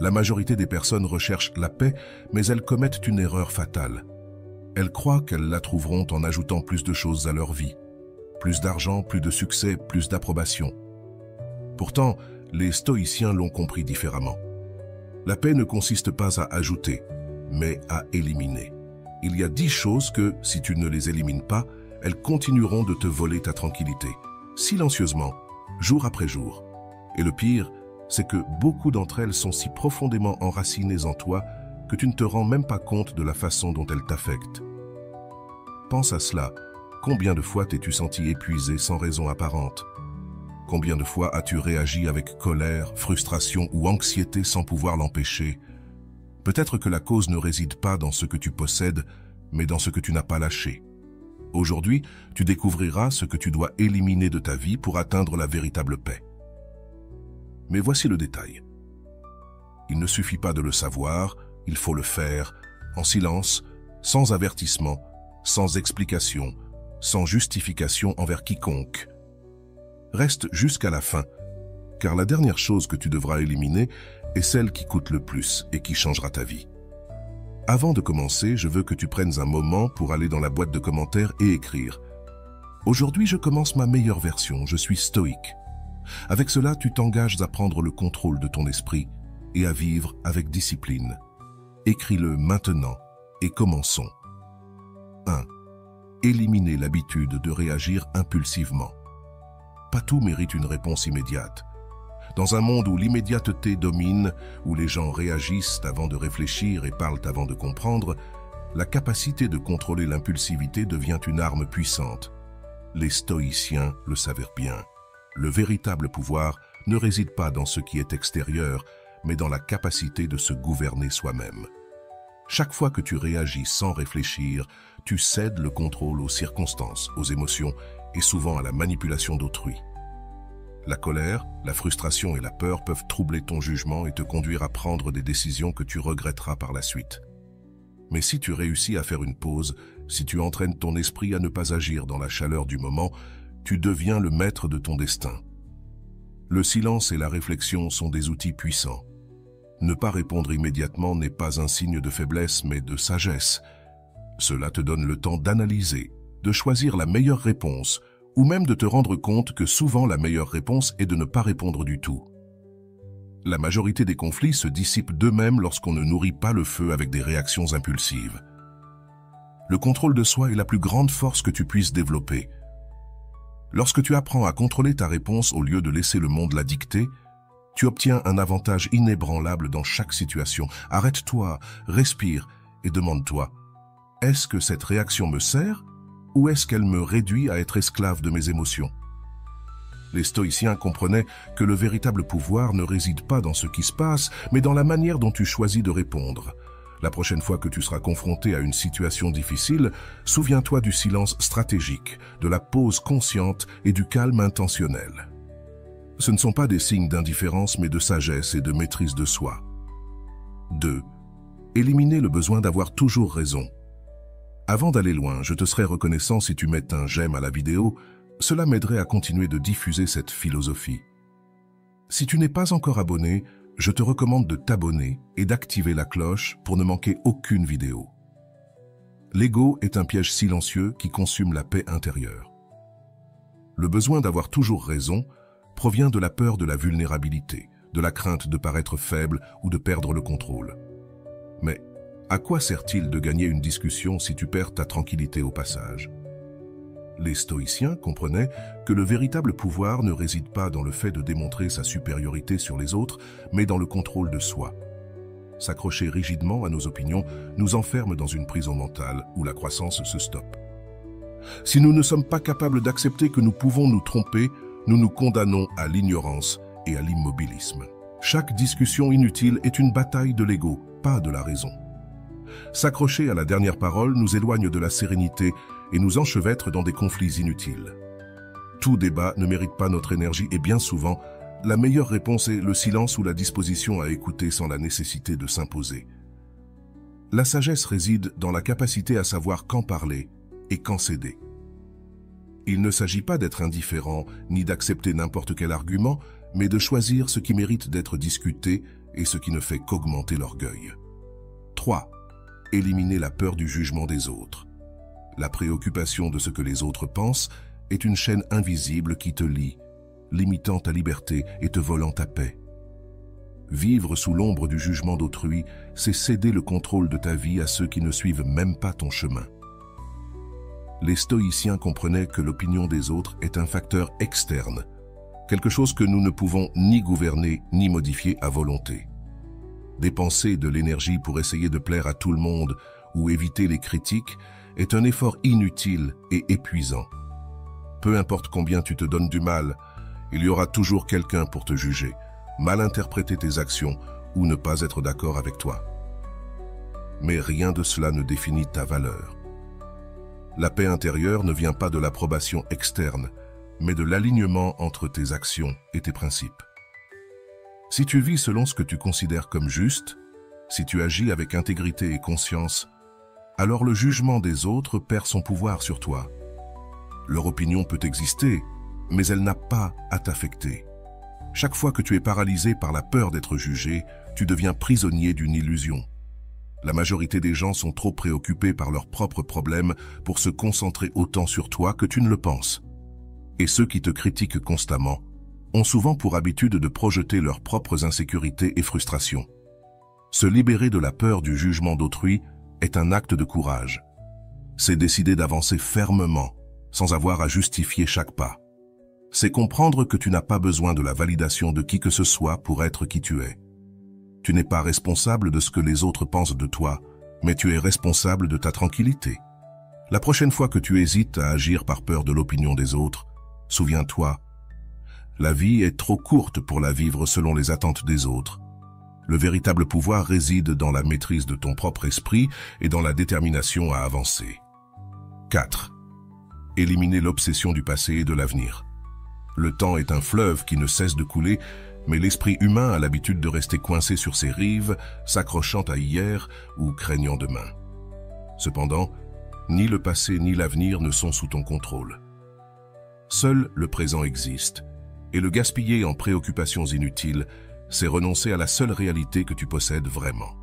La majorité des personnes recherchent la paix, mais elles commettent une erreur fatale. Elles croient qu'elles la trouveront en ajoutant plus de choses à leur vie. Plus d'argent, plus de succès, plus d'approbation. Pourtant, les stoïciens l'ont compris différemment. La paix ne consiste pas à ajouter, mais à éliminer. Il y a 10 choses que, si tu ne les élimines pas, elles continueront de te voler ta tranquillité, silencieusement, jour après jour. Et le pire, c'est que beaucoup d'entre elles sont si profondément enracinées en toi que tu ne te rends même pas compte de la façon dont elles t'affectent. Pense à cela. Combien de fois t'es-tu senti épuisé sans raison apparente? Combien de fois as-tu réagi avec colère, frustration ou anxiété sans pouvoir l'empêcher? Peut-être que la cause ne réside pas dans ce que tu possèdes, mais dans ce que tu n'as pas lâché. Aujourd'hui, tu découvriras ce que tu dois éliminer de ta vie pour atteindre la véritable paix. Mais voici le détail. Il ne suffit pas de le savoir, il faut le faire, en silence, sans avertissement, sans explication, sans justification envers quiconque. Reste jusqu'à la fin, car la dernière chose que tu devras éliminer est celle qui coûte le plus et qui changera ta vie. Avant de commencer, je veux que tu prennes un moment pour aller dans la boîte de commentaires et écrire « Aujourd'hui, je commence ma meilleure version, je suis stoïque ». Avec cela, tu t'engages à prendre le contrôle de ton esprit et à vivre avec discipline. Écris-le maintenant et commençons. 1. Éliminer l'habitude de réagir impulsivement. Pas tout mérite une réponse immédiate. Dans un monde où l'immédiateté domine, où les gens réagissent avant de réfléchir et parlent avant de comprendre, la capacité de contrôler l'impulsivité devient une arme puissante. Les stoïciens le savaient bien. Le véritable pouvoir ne réside pas dans ce qui est extérieur, mais dans la capacité de se gouverner soi-même. Chaque fois que tu réagis sans réfléchir, tu cèdes le contrôle aux circonstances, aux émotions et souvent à la manipulation d'autrui. La colère, la frustration et la peur peuvent troubler ton jugement et te conduire à prendre des décisions que tu regretteras par la suite. Mais si tu réussis à faire une pause, si tu entraînes ton esprit à ne pas agir dans la chaleur du moment, tu deviens le maître de ton destin. Le silence et la réflexion sont des outils puissants. Ne pas répondre immédiatement n'est pas un signe de faiblesse, mais de sagesse. Cela te donne le temps d'analyser, de choisir la meilleure réponse, ou même de te rendre compte que souvent la meilleure réponse est de ne pas répondre du tout. La majorité des conflits se dissipent d'eux-mêmes lorsqu'on ne nourrit pas le feu avec des réactions impulsives. Le contrôle de soi est la plus grande force que tu puisses développer. Lorsque tu apprends à contrôler ta réponse au lieu de laisser le monde la dicter, tu obtiens un avantage inébranlable dans chaque situation. Arrête-toi, respire et demande-toi, est-ce que cette réaction me sert ou est-ce qu'elle me réduit à être esclave de mes émotions? Les stoïciens comprenaient que le véritable pouvoir ne réside pas dans ce qui se passe, mais dans la manière dont tu choisis de répondre. La prochaine fois que tu seras confronté à une situation difficile, souviens-toi du silence stratégique, de la pause consciente et du calme intentionnel. Ce ne sont pas des signes d'indifférence, mais de sagesse et de maîtrise de soi. 2. Éliminer le besoin d'avoir toujours raison. Avant d'aller loin, je te serais reconnaissant si tu mets un j'aime à la vidéo, cela m'aiderait à continuer de diffuser cette philosophie. Si tu n'es pas encore abonné, je te recommande de t'abonner et d'activer la cloche pour ne manquer aucune vidéo. L'ego est un piège silencieux qui consume la paix intérieure. Le besoin d'avoir toujours raison provient de la peur de la vulnérabilité, de la crainte de paraître faible ou de perdre le contrôle. Mais à quoi sert-il de gagner une discussion si tu perds ta tranquillité au passage? Les stoïciens comprenaient que le véritable pouvoir ne réside pas dans le fait de démontrer sa supériorité sur les autres, mais dans le contrôle de soi. S'accrocher rigidement à nos opinions nous enferme dans une prison mentale où la croissance se stoppe. Si nous ne sommes pas capables d'accepter que nous pouvons nous tromper, nous nous condamnons à l'ignorance et à l'immobilisme. Chaque discussion inutile est une bataille de l'ego, pas de la raison. S'accrocher à la dernière parole nous éloigne de la sérénité et nous enchevêtre dans des conflits inutiles. Tout débat ne mérite pas notre énergie et bien souvent, la meilleure réponse est le silence ou la disposition à écouter sans la nécessité de s'imposer. La sagesse réside dans la capacité à savoir quand parler et quand céder. Il ne s'agit pas d'être indifférent ni d'accepter n'importe quel argument, mais de choisir ce qui mérite d'être discuté et ce qui ne fait qu'augmenter l'orgueil. 3. Éliminer la peur du jugement des autres. La préoccupation de ce que les autres pensent est une chaîne invisible qui te lie, limitant ta liberté et te volant ta paix. Vivre sous l'ombre du jugement d'autrui, c'est céder le contrôle de ta vie à ceux qui ne suivent même pas ton chemin. Les stoïciens comprenaient que l'opinion des autres est un facteur externe, quelque chose que nous ne pouvons ni gouverner ni modifier à volonté. Dépenser de l'énergie pour essayer de plaire à tout le monde ou éviter les critiques est un effort inutile et épuisant. Peu importe combien tu te donnes du mal, il y aura toujours quelqu'un pour te juger, mal interpréter tes actions ou ne pas être d'accord avec toi. Mais rien de cela ne définit ta valeur. La paix intérieure ne vient pas de l'approbation externe, mais de l'alignement entre tes actions et tes principes. Si tu vis selon ce que tu considères comme juste, si tu agis avec intégrité et conscience, alors le jugement des autres perd son pouvoir sur toi. Leur opinion peut exister, mais elle n'a pas à t'affecter. Chaque fois que tu es paralysé par la peur d'être jugé, tu deviens prisonnier d'une illusion. La majorité des gens sont trop préoccupés par leurs propres problèmes pour se concentrer autant sur toi que tu ne le penses. Et ceux qui te critiquent constamment ont souvent pour habitude de projeter leurs propres insécurités et frustrations. Se libérer de la peur du jugement d'autrui est un acte de courage. C'est décider d'avancer fermement, sans avoir à justifier chaque pas. C'est comprendre que tu n'as pas besoin de la validation de qui que ce soit pour être qui tu es. Tu n'es pas responsable de ce que les autres pensent de toi, mais tu es responsable de ta tranquillité. La prochaine fois que tu hésites à agir par peur de l'opinion des autres, souviens-toi, la vie est trop courte pour la vivre selon les attentes des autres. Le véritable pouvoir réside dans la maîtrise de ton propre esprit et dans la détermination à avancer. 4. Éliminer l'obsession du passé et de l'avenir. Le temps est un fleuve qui ne cesse de couler, mais l'esprit humain a l'habitude de rester coincé sur ses rives, s'accrochant à hier ou craignant demain. Cependant, ni le passé ni l'avenir ne sont sous ton contrôle. Seul le présent existe, et le gaspiller en préoccupations inutiles, c'est renoncer à la seule réalité que tu possèdes vraiment.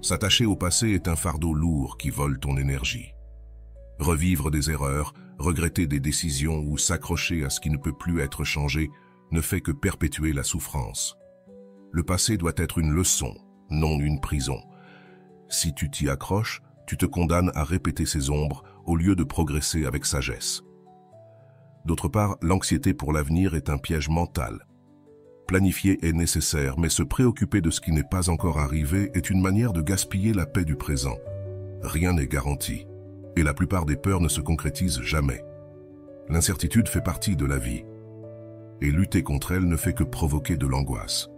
S'attacher au passé est un fardeau lourd qui vole ton énergie. Revivre des erreurs, regretter des décisions ou s'accrocher à ce qui ne peut plus être changé ne fait que perpétuer la souffrance. Le passé doit être une leçon, non une prison. Si tu t'y accroches, tu te condamnes à répéter ses ombres au lieu de progresser avec sagesse. D'autre part, l'anxiété pour l'avenir est un piège mental. Planifier est nécessaire, mais se préoccuper de ce qui n'est pas encore arrivé est une manière de gaspiller la paix du présent. Rien n'est garanti, et la plupart des peurs ne se concrétisent jamais. L'incertitude fait partie de la vie, et lutter contre elle ne fait que provoquer de l'angoisse.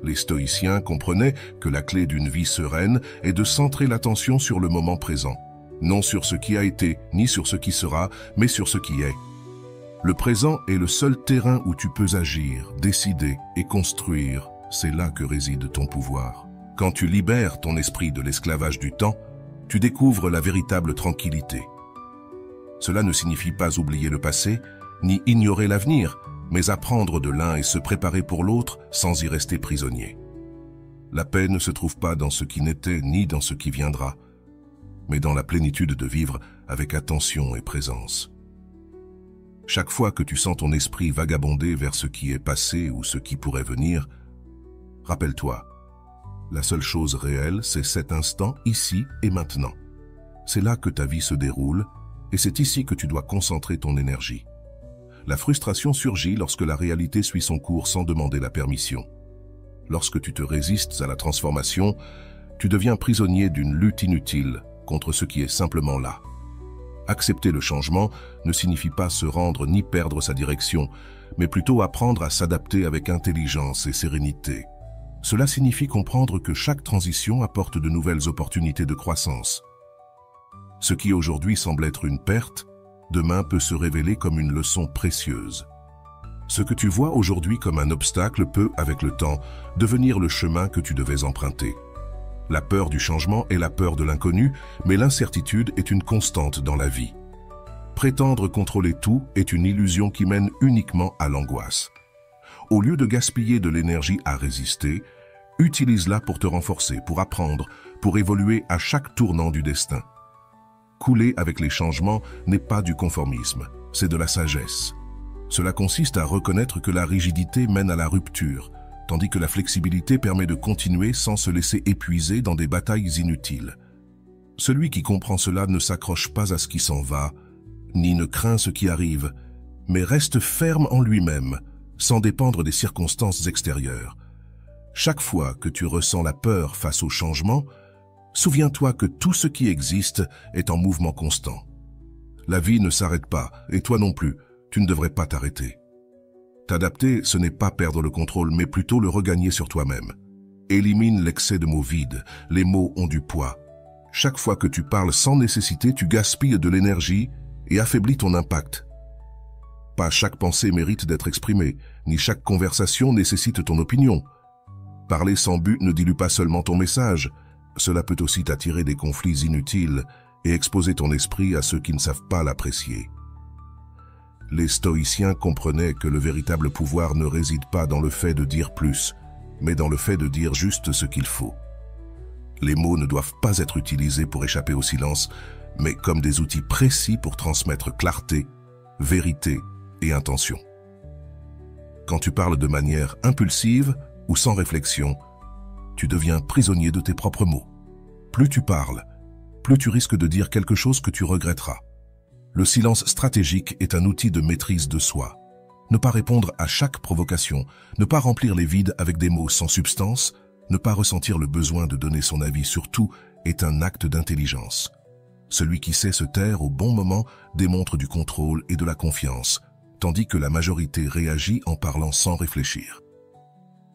Les stoïciens comprenaient que la clé d'une vie sereine est de centrer l'attention sur le moment présent, non sur ce qui a été, ni sur ce qui sera, mais sur ce qui est. Le présent est le seul terrain où tu peux agir, décider et construire. C'est là que réside ton pouvoir. Quand tu libères ton esprit de l'esclavage du temps, tu découvres la véritable tranquillité. Cela ne signifie pas oublier le passé, ni ignorer l'avenir, mais apprendre de l'un et se préparer pour l'autre sans y rester prisonnier. La paix ne se trouve pas dans ce qui n'était ni dans ce qui viendra, mais dans la plénitude de vivre avec attention et présence. Chaque fois que tu sens ton esprit vagabonder vers ce qui est passé ou ce qui pourrait venir, rappelle-toi, la seule chose réelle, c'est cet instant, ici et maintenant. C'est là que ta vie se déroule, et c'est ici que tu dois concentrer ton énergie. La frustration surgit lorsque la réalité suit son cours sans demander la permission. Lorsque tu te résistes à la transformation, tu deviens prisonnier d'une lutte inutile contre ce qui est simplement là. Accepter le changement ne signifie pas se rendre ni perdre sa direction, mais plutôt apprendre à s'adapter avec intelligence et sérénité. Cela signifie comprendre que chaque transition apporte de nouvelles opportunités de croissance. Ce qui aujourd'hui semble être une perte, demain peut se révéler comme une leçon précieuse. Ce que tu vois aujourd'hui comme un obstacle peut, avec le temps, devenir le chemin que tu devais emprunter. La peur du changement est la peur de l'inconnu, mais l'incertitude est une constante dans la vie. Prétendre contrôler tout est une illusion qui mène uniquement à l'angoisse. Au lieu de gaspiller de l'énergie à résister, Utilise-la pour te renforcer, pour apprendre, pour évoluer à chaque tournant du destin. Couler avec les changements n'est pas du conformisme, c'est de la sagesse. Cela consiste à reconnaître que la rigidité mène à la rupture, tandis que la flexibilité permet de continuer sans se laisser épuiser dans des batailles inutiles. Celui qui comprend cela ne s'accroche pas à ce qui s'en va, ni ne craint ce qui arrive, mais reste ferme en lui-même, sans dépendre des circonstances extérieures. Chaque fois que tu ressens la peur face au changement, souviens-toi que tout ce qui existe est en mouvement constant. La vie ne s'arrête pas, et toi non plus, tu ne devrais pas t'arrêter. T'adapter, ce n'est pas perdre le contrôle, mais plutôt le regagner sur toi-même. Élimine l'excès de mots vides, les mots ont du poids. Chaque fois que tu parles sans nécessité, tu gaspilles de l'énergie et affaiblis ton impact. Pas chaque pensée mérite d'être exprimée, ni chaque conversation nécessite ton opinion. Parler sans but ne dilue pas seulement ton message, cela peut aussi t'attirer des conflits inutiles et exposer ton esprit à ceux qui ne savent pas l'apprécier. Les stoïciens comprenaient que le véritable pouvoir ne réside pas dans le fait de dire plus, mais dans le fait de dire juste ce qu'il faut. Les mots ne doivent pas être utilisés pour échapper au silence, mais comme des outils précis pour transmettre clarté, vérité et intention. Quand tu parles de manière impulsive ou sans réflexion, tu deviens prisonnier de tes propres mots. Plus tu parles, plus tu risques de dire quelque chose que tu regretteras. Le silence stratégique est un outil de maîtrise de soi. Ne pas répondre à chaque provocation, ne pas remplir les vides avec des mots sans substance, ne pas ressentir le besoin de donner son avis sur tout est un acte d'intelligence. Celui qui sait se taire au bon moment démontre du contrôle et de la confiance, tandis que la majorité réagit en parlant sans réfléchir.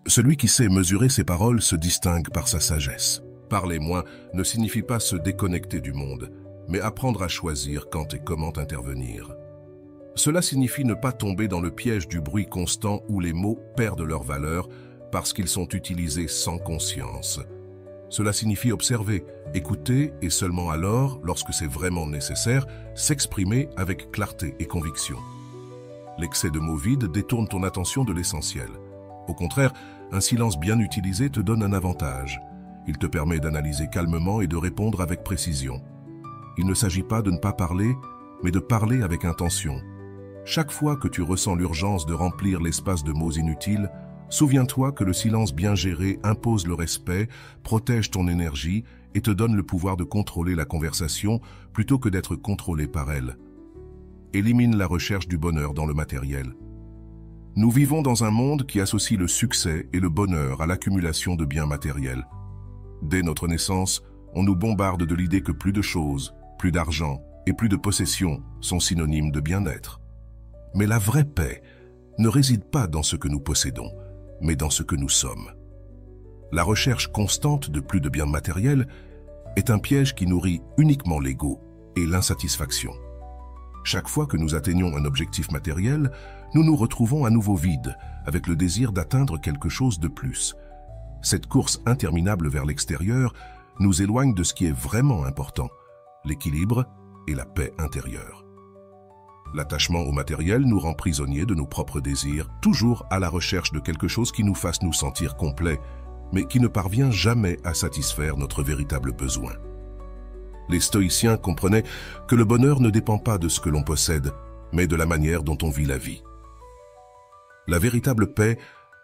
Celui qui sait mesurer ses paroles se distingue par sa sagesse. Parler moins ne signifie pas se déconnecter du monde, mais apprendre à choisir quand et comment intervenir. Cela signifie ne pas tomber dans le piège du bruit constant où les mots perdent leur valeur parce qu'ils sont utilisés sans conscience. Cela signifie observer, écouter et seulement alors, lorsque c'est vraiment nécessaire, s'exprimer avec clarté et conviction. L'excès de mots vides détourne ton attention de l'essentiel. Au contraire, un silence bien utilisé te donne un avantage. Il te permet d'analyser calmement et de répondre avec précision. Il ne s'agit pas de ne pas parler, mais de parler avec intention. Chaque fois que tu ressens l'urgence de remplir l'espace de mots inutiles, souviens-toi que le silence bien géré impose le respect, protège ton énergie et te donne le pouvoir de contrôler la conversation plutôt que d'être contrôlé par elle. Élimine la recherche du bonheur dans le matériel. Nous vivons dans un monde qui associe le succès et le bonheur à l'accumulation de biens matériels. Dès notre naissance, on nous bombarde de l'idée que plus de choses, plus d'argent et plus de possessions sont synonymes de bien-être. Mais la vraie paix ne réside pas dans ce que nous possédons, mais dans ce que nous sommes. La recherche constante de plus de biens matériels est un piège qui nourrit uniquement l'ego et l'insatisfaction. Chaque fois que nous atteignons un objectif matériel, nous nous retrouvons à nouveau vides, avec le désir d'atteindre quelque chose de plus. Cette course interminable vers l'extérieur nous éloigne de ce qui est vraiment important, l'équilibre et la paix intérieure. L'attachement au matériel nous rend prisonniers de nos propres désirs, toujours à la recherche de quelque chose qui nous fasse nous sentir complets, mais qui ne parvient jamais à satisfaire notre véritable besoin. Les stoïciens comprenaient que le bonheur ne dépend pas de ce que l'on possède, mais de la manière dont on vit la vie. La véritable paix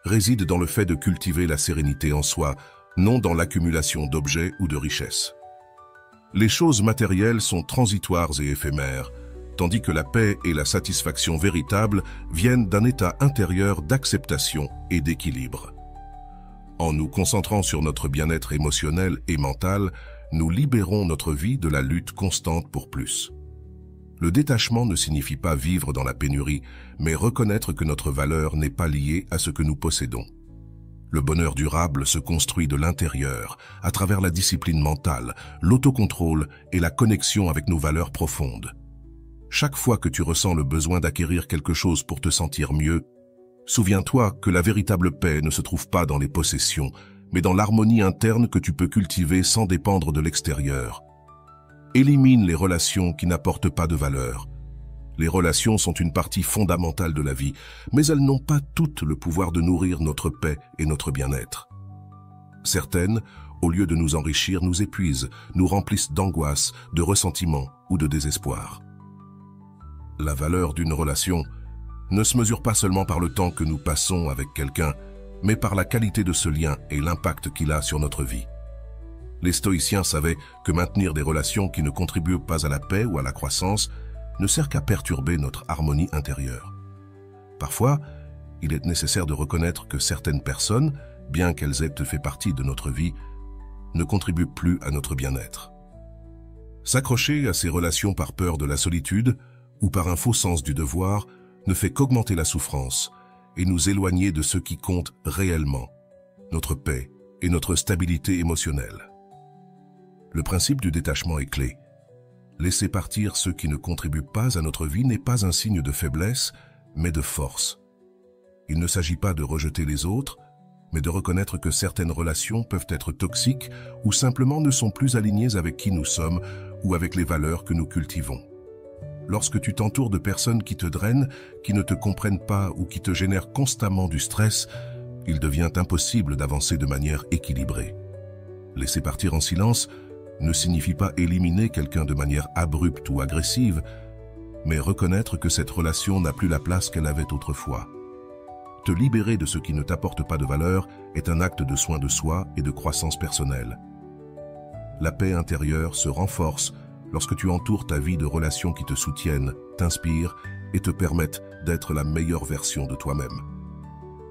réside dans le fait de cultiver la sérénité en soi, non dans l'accumulation d'objets ou de richesses. Les choses matérielles sont transitoires et éphémères, tandis que la paix et la satisfaction véritable viennent d'un état intérieur d'acceptation et d'équilibre. En nous concentrant sur notre bien-être émotionnel et mental, nous libérons notre vie de la lutte constante pour plus. Le détachement ne signifie pas vivre dans la pénurie, mais reconnaître que notre valeur n'est pas liée à ce que nous possédons. Le bonheur durable se construit de l'intérieur, à travers la discipline mentale, l'autocontrôle et la connexion avec nos valeurs profondes. Chaque fois que tu ressens le besoin d'acquérir quelque chose pour te sentir mieux, souviens-toi que la véritable paix ne se trouve pas dans les possessions, mais dans l'harmonie interne que tu peux cultiver sans dépendre de l'extérieur. Élimine les relations qui n'apportent pas de valeur. Les relations sont une partie fondamentale de la vie, mais elles n'ont pas toutes le pouvoir de nourrir notre paix et notre bien-être. Certaines, au lieu de nous enrichir, nous épuisent, nous remplissent d'angoisse, de ressentiment ou de désespoir. La valeur d'une relation ne se mesure pas seulement par le temps que nous passons avec quelqu'un, mais par la qualité de ce lien et l'impact qu'il a sur notre vie. Les stoïciens savaient que maintenir des relations qui ne contribuent pas à la paix ou à la croissance ne sert qu'à perturber notre harmonie intérieure. Parfois, il est nécessaire de reconnaître que certaines personnes, bien qu'elles aient fait partie de notre vie, ne contribuent plus à notre bien-être. S'accrocher à ces relations par peur de la solitude ou par un faux sens du devoir ne fait qu'augmenter la souffrance et nous éloigner de ce qui compte réellement, notre paix et notre stabilité émotionnelle. Le principe du détachement est clé. Laisser partir ceux qui ne contribuent pas à notre vie n'est pas un signe de faiblesse, mais de force. Il ne s'agit pas de rejeter les autres, mais de reconnaître que certaines relations peuvent être toxiques ou simplement ne sont plus alignées avec qui nous sommes ou avec les valeurs que nous cultivons. Lorsque tu t'entoures de personnes qui te drainent, qui ne te comprennent pas ou qui te génèrent constamment du stress, il devient impossible d'avancer de manière équilibrée. Laisser partir en silence ne signifie pas éliminer quelqu'un de manière abrupte ou agressive, mais reconnaître que cette relation n'a plus la place qu'elle avait autrefois. Te libérer de ce qui ne t'apporte pas de valeur est un acte de soin de soi et de croissance personnelle. La paix intérieure se renforce lorsque tu entoures ta vie de relations qui te soutiennent, t'inspirent et te permettent d'être la meilleure version de toi-même.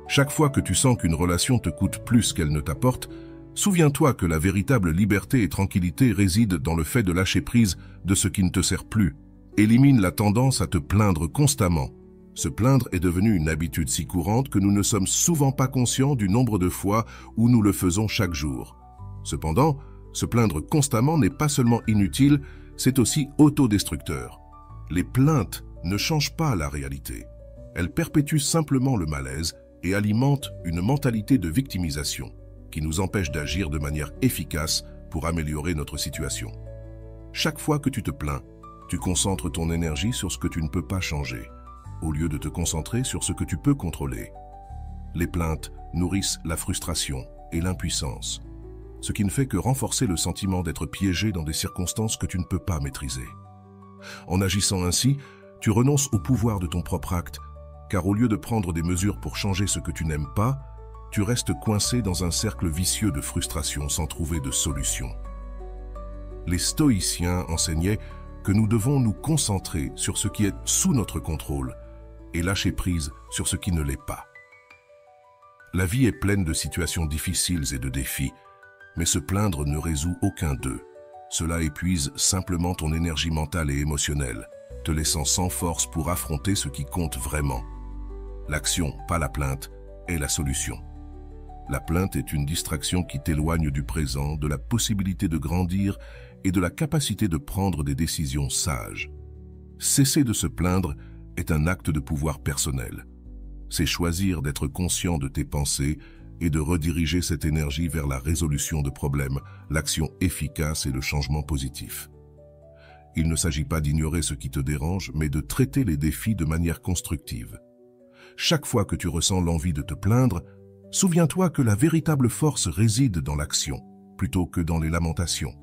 Chaque fois que tu sens qu'une relation te coûte plus qu'elle ne t'apporte, souviens-toi que la véritable liberté et tranquillité résident dans le fait de lâcher prise de ce qui ne te sert plus. Élimine la tendance à te plaindre constamment. Se plaindre est devenu une habitude si courante que nous ne sommes souvent pas conscients du nombre de fois où nous le faisons chaque jour. Cependant, se plaindre constamment n'est pas seulement inutile, c'est aussi autodestructeur. Les plaintes ne changent pas la réalité. Elles perpétuent simplement le malaise et alimentent une mentalité de victimisation qui nous empêche d'agir de manière efficace pour améliorer notre situation. Chaque fois que tu te plains, tu concentres ton énergie sur ce que tu ne peux pas changer, au lieu de te concentrer sur ce que tu peux contrôler. Les plaintes nourrissent la frustration et l'impuissance, ce qui ne fait que renforcer le sentiment d'être piégé dans des circonstances que tu ne peux pas maîtriser. En agissant ainsi, tu renonces au pouvoir de ton propre acte, car au lieu de prendre des mesures pour changer ce que tu n'aimes pas, tu restes coincé dans un cercle vicieux de frustration sans trouver de solution. Les stoïciens enseignaient que nous devons nous concentrer sur ce qui est sous notre contrôle et lâcher prise sur ce qui ne l'est pas. La vie est pleine de situations difficiles et de défis, mais se plaindre ne résout aucun d'eux. Cela épuise simplement ton énergie mentale et émotionnelle, te laissant sans force pour affronter ce qui compte vraiment. L'action, pas la plainte, est la solution. La plainte est une distraction qui t'éloigne du présent, de la possibilité de grandir et de la capacité de prendre des décisions sages. Cesser de se plaindre est un acte de pouvoir personnel. C'est choisir d'être conscient de tes pensées et de rediriger cette énergie vers la résolution de problèmes, l'action efficace et le changement positif. Il ne s'agit pas d'ignorer ce qui te dérange, mais de traiter les défis de manière constructive. Chaque fois que tu ressens l'envie de te plaindre, souviens-toi que la véritable force réside dans l'action, plutôt que dans les lamentations.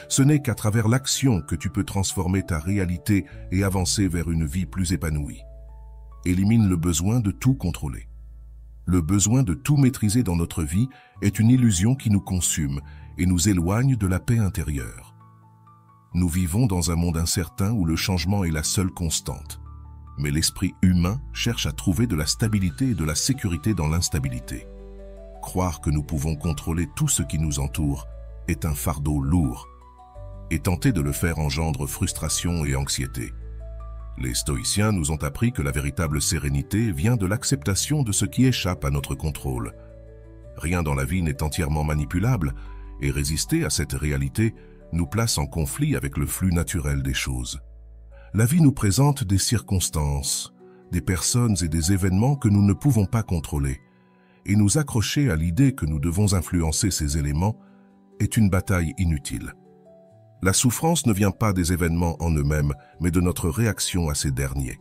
Ce n'est qu'à travers l'action que tu peux transformer ta réalité et avancer vers une vie plus épanouie. Élimine le besoin de tout contrôler. Le besoin de tout maîtriser dans notre vie est une illusion qui nous consume et nous éloigne de la paix intérieure. Nous vivons dans un monde incertain où le changement est la seule constante. Mais l'esprit humain cherche à trouver de la stabilité et de la sécurité dans l'instabilité. Croire que nous pouvons contrôler tout ce qui nous entoure est un fardeau lourd, et tenter de le faire engendre frustration et anxiété. Les stoïciens nous ont appris que la véritable sérénité vient de l'acceptation de ce qui échappe à notre contrôle. Rien dans la vie n'est entièrement manipulable, et résister à cette réalité nous place en conflit avec le flux naturel des choses. La vie nous présente des circonstances, des personnes et des événements que nous ne pouvons pas contrôler, et nous accrocher à l'idée que nous devons influencer ces éléments est une bataille inutile. La souffrance ne vient pas des événements en eux-mêmes, mais de notre réaction à ces derniers.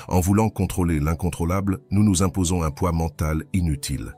En voulant contrôler l'incontrôlable, nous nous imposons un poids mental inutile.